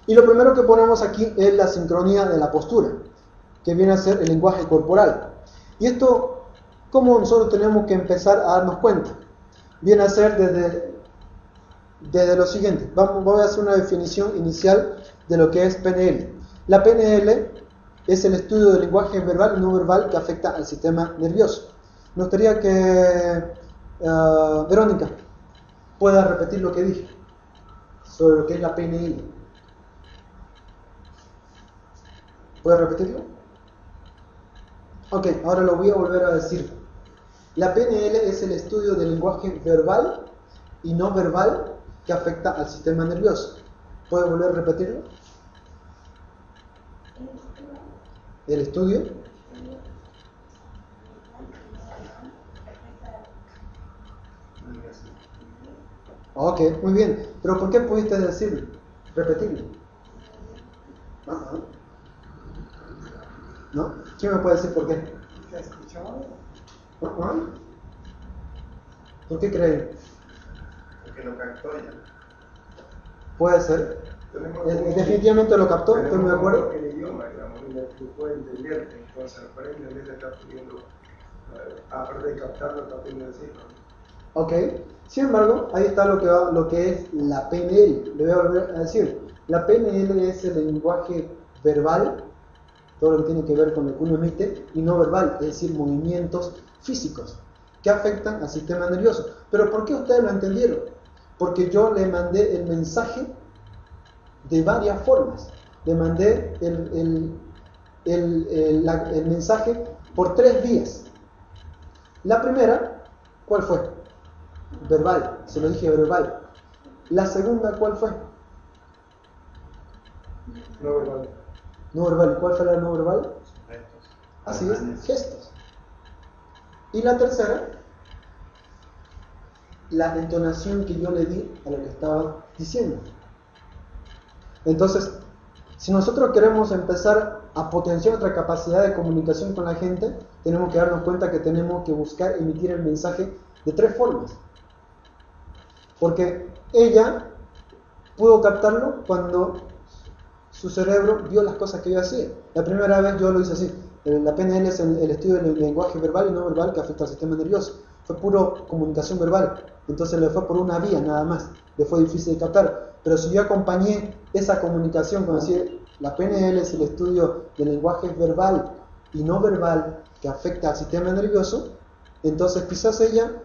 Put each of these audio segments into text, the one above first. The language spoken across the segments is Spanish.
Y lo primero que ponemos aquí es la sincronía de la postura, que viene a ser el lenguaje corporal. Y esto, ¿cómo nosotros tenemos que empezar a darnos cuenta? Viene a ser desde lo siguiente. Voy a hacer una definición inicial de lo que es PNL. La PNL es el estudio del lenguaje verbal y no verbal que afecta al sistema nervioso. Me gustaría que Verónica pueda repetir lo que dije sobre lo que es la PNL. ¿Puede repetirlo? Ok, ahora lo voy a volver a decir. La PNL es el estudio del lenguaje verbal y no verbal que afecta al sistema nervioso. ¿Puede volver a repetirlo? El estudio. Ok, muy bien. Pero ¿por qué pudiste decirlo? Repetirlo. Ajá. ¿No? ¿Quién me puede decir por qué? ¿Se escuchó? Ajá. ¿Por qué creen? Porque lo captó ya. Puede ser. Definitivamente lo captó, estoy muy de acuerdo. El idioma, digamos, y puede entender, entonces aparentemente está pudiendo, aparte de captarlo, está pudiendo decirlo. Ok, sin embargo, ahí está lo que es la PNL. Le voy a volver a decir, la PNL es el lenguaje verbal, todo lo que tiene que ver con lo que uno emite, y no verbal, es decir, movimientos físicos que afectan al sistema nervioso. Pero ¿por qué ustedes lo entendieron? Porque yo le mandé el mensaje de varias formas. Le mandé el mensaje por 3 vías. La primera, ¿cuál fue? Verbal, se lo dije verbal. La segunda, ¿cuál fue? No verbal. No verbal. ¿Cuál fue la no verbal? Gestos. Así es, gestos. Y la tercera, la entonación que yo le di a lo que estaba diciendo. Entonces, si nosotros queremos empezar a potenciar nuestra capacidad de comunicación con la gente, tenemos que darnos cuenta que tenemos que buscar emitir el mensaje de 3 formas. Porque ella pudo captarlo cuando su cerebro vio las cosas que yo hacía. La primera vez yo lo hice así. La PNL es el estudio del lenguaje verbal y no verbal que afecta al sistema nervioso. Fue puro comunicación verbal. Entonces le fue por una vía nada más. Le fue difícil de captar. Pero si yo acompañé esa comunicación con decir, la PNL es el estudio del lenguaje verbal y no verbal que afecta al sistema nervioso, entonces quizás ella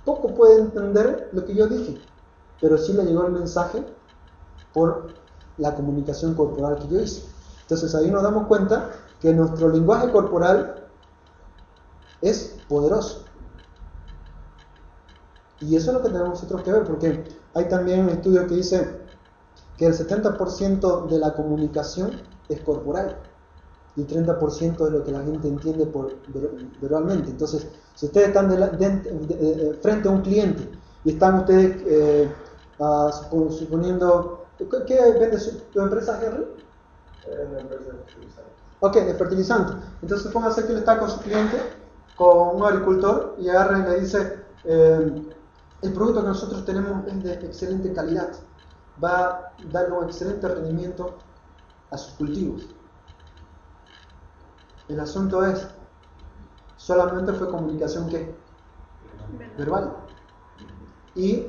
poco puede entender lo que yo dije, pero sí le llegó el mensaje por la comunicación corporal que yo hice. Entonces ahí nos damos cuenta que nuestro lenguaje corporal es poderoso. Y eso es lo que tenemos nosotros que ver, porque hay también un estudio que dice que el 70% de la comunicación es corporal y el 30% es lo que la gente entiende verbalmente. Entonces, si ustedes están frente a un cliente y están ustedes suponiendo, ¿qué vende tu empresa, Henry? Una empresa de fertilizante. Ok, de fertilizante. Entonces, póngase que él está con su cliente, con un agricultor, y agarra y le dice, el producto que nosotros tenemos es de excelente calidad, va a dar un excelente rendimiento a sus cultivos. El asunto es, solamente fue comunicación ¿qué? Verbal. Y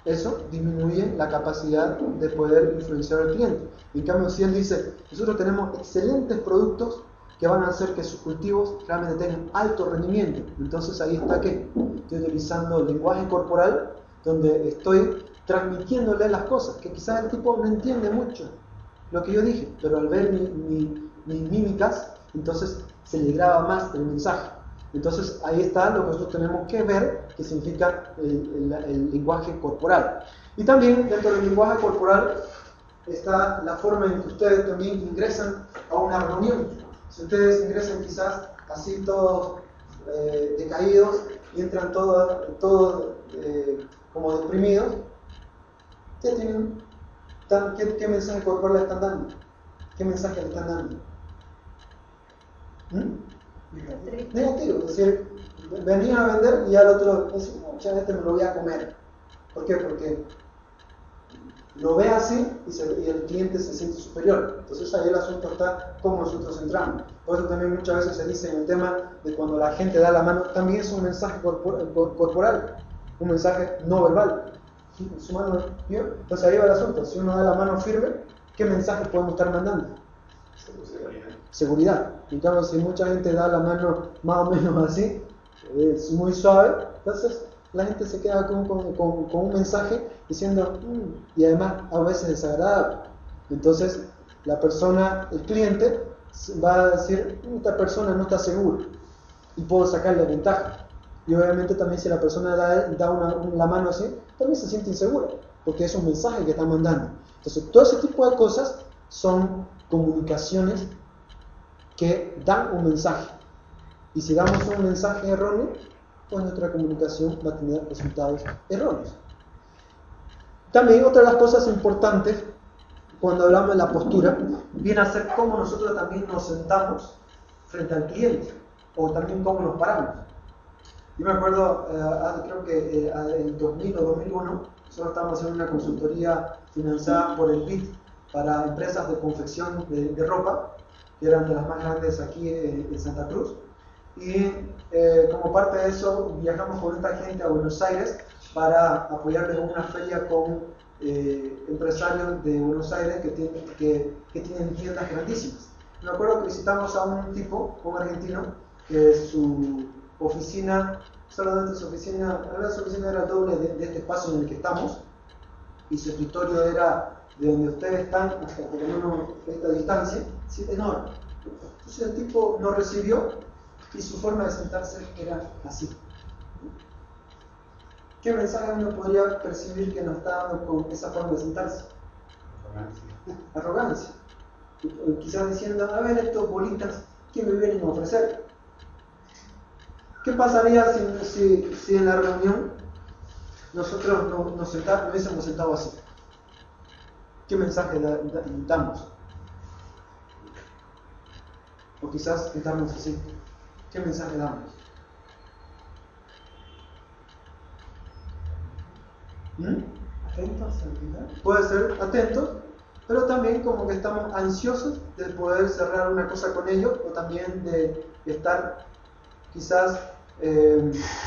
eso disminuye la capacidad de poder influenciar al cliente. En cambio, si él dice, nosotros tenemos excelentes productos que van a hacer que sus cultivos realmente tengan alto rendimiento, entonces ahí está ¿qué? Estoy utilizando el lenguaje corporal, donde estoy transmitiéndole las cosas, que quizás el tipo no entiende mucho lo que yo dije, pero al ver mis mímicas, entonces se le graba más el mensaje. Entonces ahí está lo que nosotros tenemos que ver, que significa el lenguaje corporal. Y también dentro del lenguaje corporal está la forma en que ustedes también ingresan a una reunión. Si ustedes ingresan quizás así todos decaídos y entran todos como deprimidos, ¿qué mensaje corporal le están dando? ¿Qué mensaje le están dando? Negativo, es decir, venían a vender y al otro dice, ya este me lo voy a comer. ¿Por qué? Porque lo ve así y el cliente se siente superior. Entonces ahí el asunto está cómo nosotros entramos. Por eso también muchas veces se dice en el tema de cuando la gente da la mano, también es un mensaje corporal, un mensaje no verbal. Su mano, ¿vio? Entonces ahí va el asunto. Si uno da la mano firme, ¿qué mensaje podemos estar mandando? Seguridad. En cambio, si mucha gente da la mano más o menos así, es muy suave, entonces la gente se queda con un mensaje diciendo, y además a veces desagradable. Entonces la persona, el cliente, va a decir, esta persona no está segura y puedo sacarle ventaja. Y obviamente también si la persona da la mano así, también se siente insegura, porque es un mensaje que está mandando. Entonces todo ese tipo de cosas son comunicaciones que dan un mensaje. Y si damos un mensaje erróneo, pues nuestra comunicación va a tener resultados erróneos. También otra de las cosas importantes cuando hablamos de la postura viene a ser cómo nosotros también nos sentamos frente al cliente o también cómo nos paramos. Yo me acuerdo, creo que en 2000 o 2001 nosotros estábamos haciendo una consultoría financiada por el BID para empresas de confección de ropa, que eran de las más grandes aquí en Santa Cruz. Y como parte de eso viajamos con esta gente a Buenos Aires para apoyarles en una feria con empresarios de Buenos Aires que tienen tiendas grandísimas. Me acuerdo que visitamos a un tipo, un argentino, que su oficina, solamente su oficina era el doble de este espacio en el que estamos, y su escritorio era de donde ustedes están hasta por lo menos esta distancia, sí, enorme. Entonces el tipo nos recibió y su forma de sentarse era así. ¿Qué mensaje uno podría percibir que nos está dando con esa forma de sentarse? Arrogancia. Quizás diciendo, a ver, estos bolitas, ¿qué me vienen a ofrecer? ¿Qué pasaría si en la reunión nosotros nos hubiésemos sentado así? ¿Qué mensaje damos? O quizás sentarnos así. ¿Qué mensaje damos? ¿Atentos? Puede ser atentos, pero también como que estamos ansiosos de poder cerrar una cosa con ellos, o también de estar quizás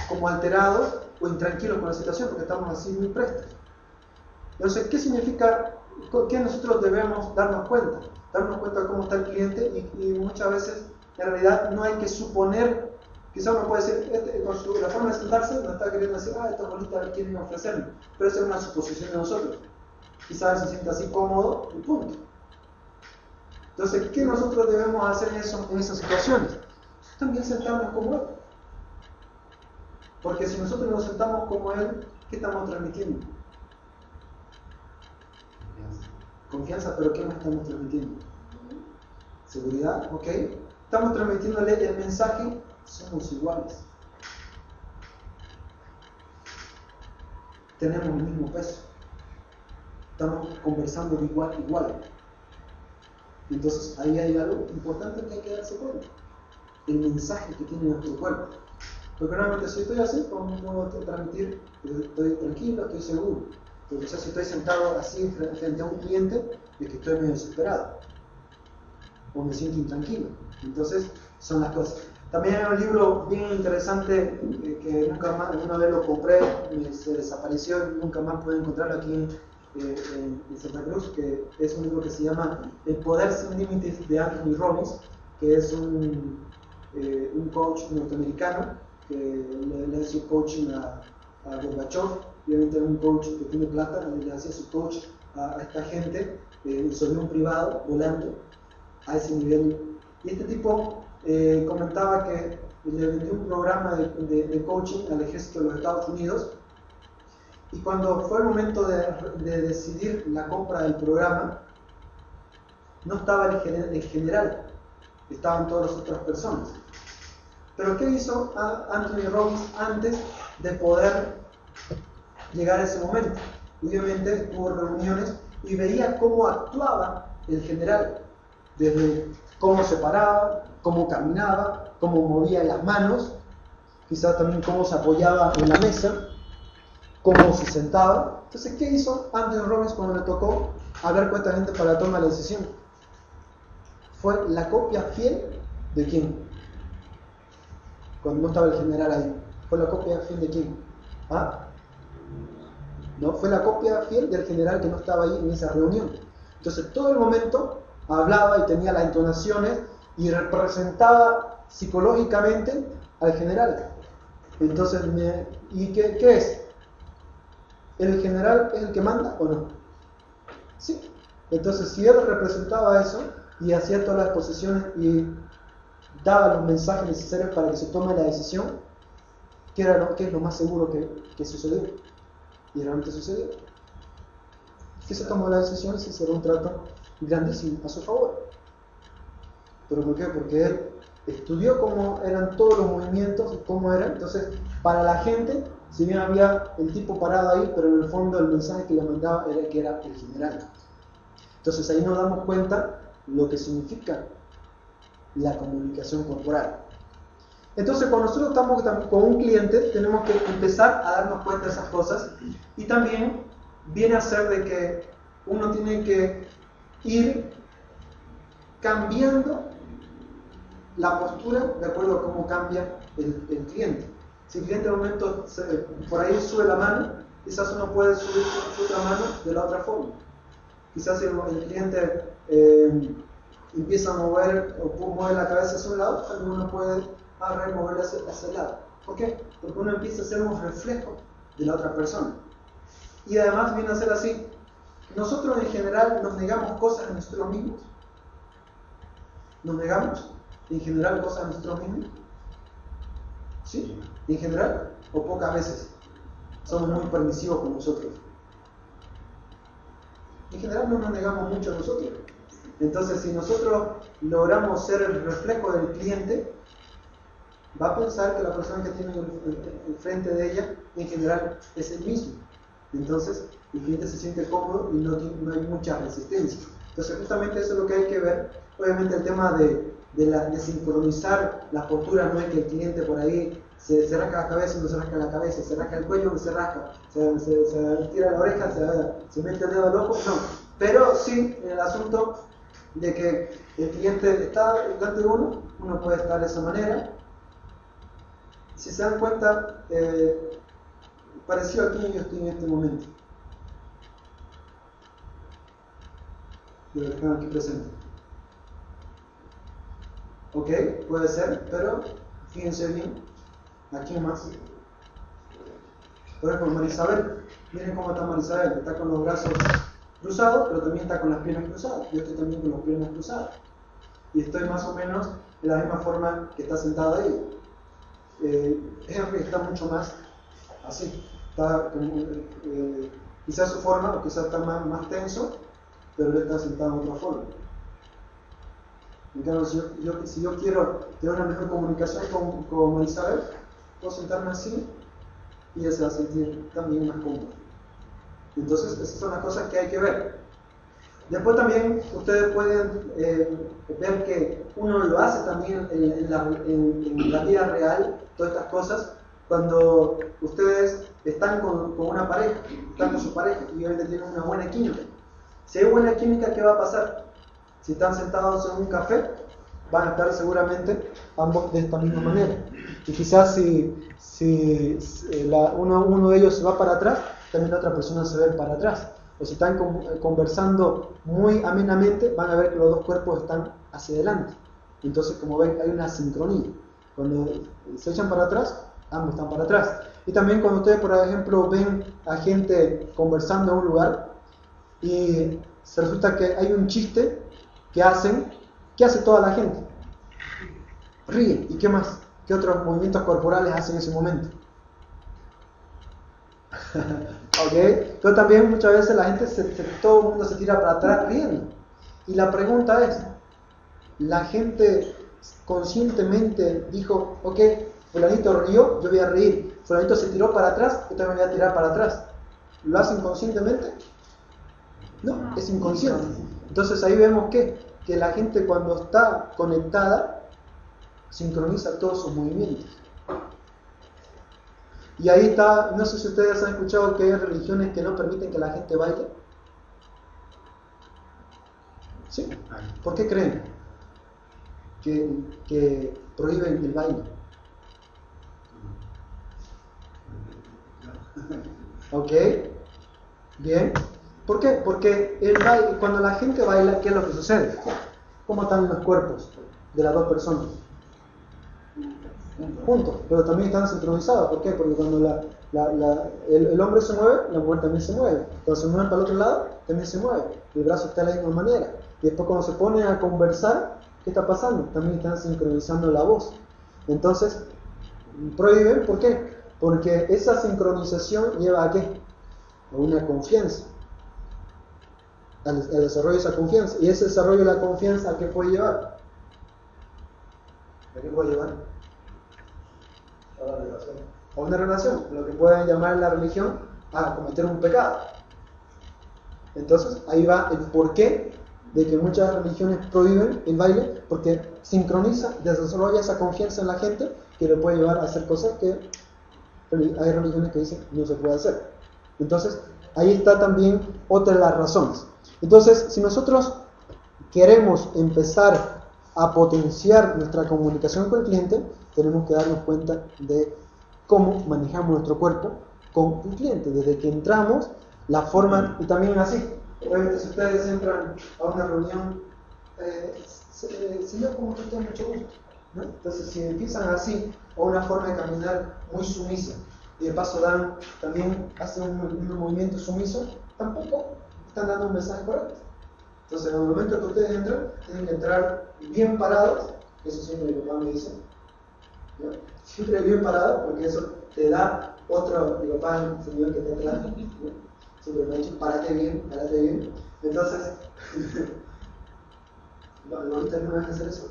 como alterados o intranquilos con la situación, porque estamos así muy prestos. Entonces, ¿qué significa? ¿Qué nosotros debemos darnos cuenta? Darnos cuenta de cómo está el cliente, y muchas veces en realidad no hay que suponer. Quizás uno puede decir, con la forma de sentarse, no está queriendo decir, estos bolitas quieren ofrecerme, pero esa es una suposición de nosotros. Quizás se sienta así cómodo y punto. Entonces, ¿qué nosotros debemos hacer en esas situaciones? También sentarnos como él. Porque si nosotros nos sentamos como él, ¿qué estamos transmitiendo? Confianza, pero ¿qué más estamos transmitiendo? Seguridad, ¿ok? Estamos transmitiéndole el mensaje, somos iguales. Tenemos el mismo peso. Estamos conversando de igual a igual. Entonces ahí hay algo importante que hay que darse cuenta. El mensaje que tiene nuestro cuerpo. Porque realmente si estoy así, ¿cómo puedo transmitir que estoy tranquilo, estoy seguro? Porque quizás si estoy sentado así frente a un cliente, es que estoy medio desesperado. O me siento intranquilo. Entonces, son las cosas. También hay un libro bien interesante que nunca más, una vez lo compré, se desapareció y nunca más pude encontrarlo aquí en Santa Cruz, que es un libro que se llama El Poder Sin Límites de Anthony Robbins, que es un coach norteamericano que le hace coaching a Gorbachev, obviamente un coach que tiene plata, le hace su coach a esta gente en su avión privado, volando a ese nivel. Y este tipo comentaba que le vendió un programa de coaching al ejército de los Estados Unidos, y cuando fue el momento de decidir la compra del programa, no estaba el general, estaban todas las otras personas. Pero ¿qué hizo Anthony Robbins antes de poder llegar a ese momento? Obviamente tuvo reuniones y veía cómo actuaba el general, desde cómo se paraba, cómo caminaba, cómo movía las manos, quizás también cómo se apoyaba en la mesa. cómo se sentaba. Entonces, ¿qué hizo Anthony Robbins cuando le tocó hablar con esta gente para la toma de la decisión? Fue la copia fiel de quién. Cuando no estaba el general ahí, ¿fue la copia fiel de quién? ¿Ah? No, fue la copia fiel del general que no estaba ahí en esa reunión. Entonces, todo el momento hablaba y tenía las entonaciones y representaba psicológicamente al general. Entonces, ¿y qué es? ¿El general es el que manda o no? Sí. Entonces, si él representaba eso y hacía todas las posiciones y daba los mensajes necesarios para que se tome la decisión, ¿qué es lo más seguro que sucedió? Y realmente sucedió. Si se tomó la decisión, se cerró un trato grandísimo a su favor. ¿Pero por qué? Porque él estudió cómo eran todos los movimientos y cómo eran. Entonces, para la gente, si bien había el tipo parado ahí, pero en el fondo el mensaje que le mandaba era que era el general. Entonces ahí nos damos cuenta lo que significa la comunicación corporal. Entonces, cuando nosotros estamos con un cliente, tenemos que empezar a darnos cuenta de esas cosas, y también viene a ser de que uno tiene que ir cambiando la postura de acuerdo a cómo cambia el cliente. Si el cliente en un momento por ahí sube la mano, quizás uno puede subir su otra mano de la otra forma. Quizás si el cliente empieza a mover o mueve la cabeza hacia un lado, también uno puede moverla hacia el lado. ¿Por qué? Porque uno empieza a ser un reflejo de la otra persona. Y además viene a ser así. Nosotros en general nos negamos cosas a nosotros mismos. ¿Nos negamos en general cosas a nosotros mismos? ¿Sí? ¿En general? ¿O pocas veces? Somos muy permisivos con nosotros. En general no nos negamos mucho a nosotros. Entonces, si nosotros logramos ser el reflejo del cliente, va a pensar que la persona que tiene enfrente de ella, en general, es el mismo. Entonces, el cliente se siente cómodo y no hay mucha resistencia. Entonces, justamente eso es lo que hay que ver. Obviamente, el tema de sincronizar las posturas no es que el cliente por ahí se rasca la cabeza y no se rasca la cabeza, se rasca el cuello y no se rasca, se tira la oreja, se mete el dedo al ojo, no. Pero sí, en el asunto de que el cliente está delante de uno puede estar de esa manera. Si se dan cuenta, parecido a quien yo estoy en este momento, de lo que están aquí presentes. Ok, puede ser, pero fíjense bien, ¿a quién más? Por ejemplo, Marisabel, miren cómo está Marisabel, está con los brazos cruzados, pero también está con las piernas cruzadas. Yo estoy también con las piernas cruzadas. Y estoy más o menos de la misma forma que está sentada ella. Henry está mucho más así, está quizás su forma, o quizás está más tenso, pero él está sentado de otra forma. En cambio, si yo quiero tener una mejor comunicación con Isabel, puedo sentarme así y ella se va a sentir también más cómoda. Entonces, esas son las cosas que hay que ver. Después también ustedes pueden ver que uno lo hace también en la vida real, todas estas cosas, cuando ustedes están con una pareja, están con su pareja y obviamente tienen una buena química. Si hay buena química, ¿qué va a pasar? Si están sentados en un café, van a estar seguramente ambos de esta misma manera. Y quizás si uno de ellos se va para atrás, también la otra persona se ve para atrás. O si están conversando muy amenamente, van a ver que los dos cuerpos están hacia adelante. Entonces, como ven, hay una sincronía. Cuando se echan para atrás, ambos están para atrás. Y también cuando ustedes, por ejemplo, ven a gente conversando en un lugar y se resulta que hay un chiste que hacen, ¿qué hace toda la gente? Ríe. ¿Y qué más? ¿Qué otros movimientos corporales hacen en ese momento? ¿Ok? Pero también muchas veces la gente, todo el mundo se tira para atrás riendo. Y la pregunta es, ¿la gente conscientemente dijo, ok, fulanito rió, yo voy a reír, fulanito se tiró para atrás, yo también voy a tirar para atrás? ¿Lo hacen conscientemente? No, es inconsciente. Entonces ahí vemos que la gente cuando está conectada sincroniza todos sus movimientos. Y ahí está, no sé si ustedes han escuchado que hay religiones que no permiten que la gente baile. ¿Sí? ¿Por qué creen que prohíben el baile? ¿Ok? Bien. ¿Por qué? Porque el baile, cuando la gente baila, ¿qué es lo que sucede? ¿Cómo están los cuerpos de las dos personas? Juntos, pero también están sincronizados. ¿Por qué? Porque cuando el hombre se mueve, la mujer también se mueve. Cuando se mueve para el otro lado, también se mueve. El brazo está de la misma manera. Y después cuando se ponen a conversar, ¿qué está pasando? También están sincronizando la voz. Entonces, prohíben, ¿por qué? Porque esa sincronización lleva ¿a qué? A una confianza. Al desarrollo de esa confianza. Y ese desarrollo de la confianza, ¿a qué puede llevar? ¿A qué puede llevar? A una relación, lo que pueden llamar en la religión a cometer un pecado. Entonces ahí va el porqué de que muchas religiones prohíben el baile, porque sincroniza, desarrolla esa confianza en la gente que le puede llevar a hacer cosas que hay religiones que dicen no se puede hacer. Entonces ahí está también otra de las razones. Entonces, si nosotros queremos empezar a potenciar nuestra comunicación con el cliente, tenemos que darnos cuenta de cómo manejamos nuestro cuerpo con el cliente. Desde que entramos, la forma, y también así. Obviamente, si ustedes entran a una reunión, señor, ¿cómo está? Mucho gusto, ¿no? Entonces, si empiezan así, o una forma de caminar muy sumisa, y de paso hacen un movimiento sumiso, tampoco están dando un mensaje correcto. Entonces, en el momento que ustedes entran, tienen que entrar bien parados. Eso siempre mi papá me dice, ¿no? Siempre bien parado, porque eso te da otro. Mi papá, el señor que está atrás, ¿no? Siempre me ha dicho, párate bien. Entonces, ¿ahorita no van a hacer eso?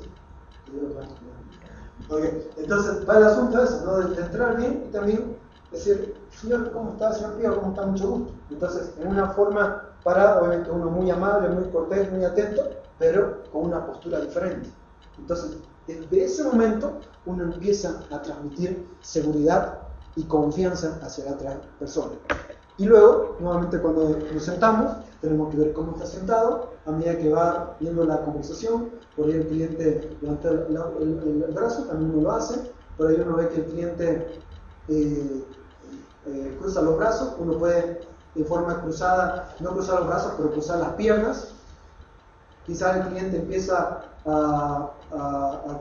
Okay. Entonces, va el asunto ese, ¿no? De entrar bien y también decir, señor, ¿cómo está? Señor Pío, ¿cómo está? Mucho gusto. Entonces, en una forma parada, obviamente uno muy amable, muy cortés, muy atento, pero con una postura diferente. Entonces, desde ese momento, uno empieza a transmitir seguridad y confianza hacia la otra persona. Y luego, nuevamente cuando nos sentamos, tenemos que ver cómo está sentado, a medida que va viendo la conversación, por ahí el cliente levanta el brazo, también uno lo hace, por ahí uno ve que el cliente cruza los brazos, uno puede de forma cruzada, no cruzar los brazos, pero cruzar las piernas. Quizás el cliente empieza a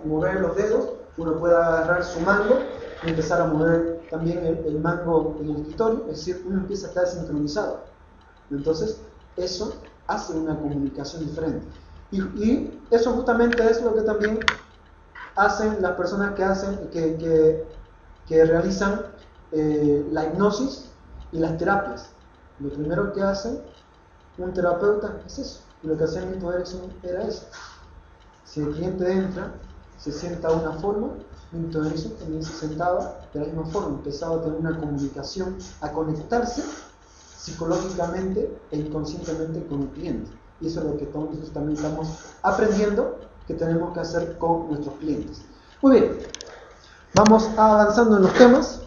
mover los dedos, uno puede agarrar su mango y empezar a mover también el mango en el escritorio, es decir, uno empieza a estar sincronizado. Entonces, eso hace una comunicación diferente. Y eso justamente es lo que también hacen las personas que realizan la hipnosis y las terapias. Lo primero que hace un terapeuta es eso. Y lo que hacía Milton Erickson era eso. Si el cliente entra, se sienta de una forma, Milton Erickson también se sentaba de la misma forma, empezaba a tener una comunicación, a conectarse psicológicamente e inconscientemente con el cliente. Y eso es lo que nosotros también estamos aprendiendo que tenemos que hacer con nuestros clientes. Muy bien, vamos avanzando en los temas.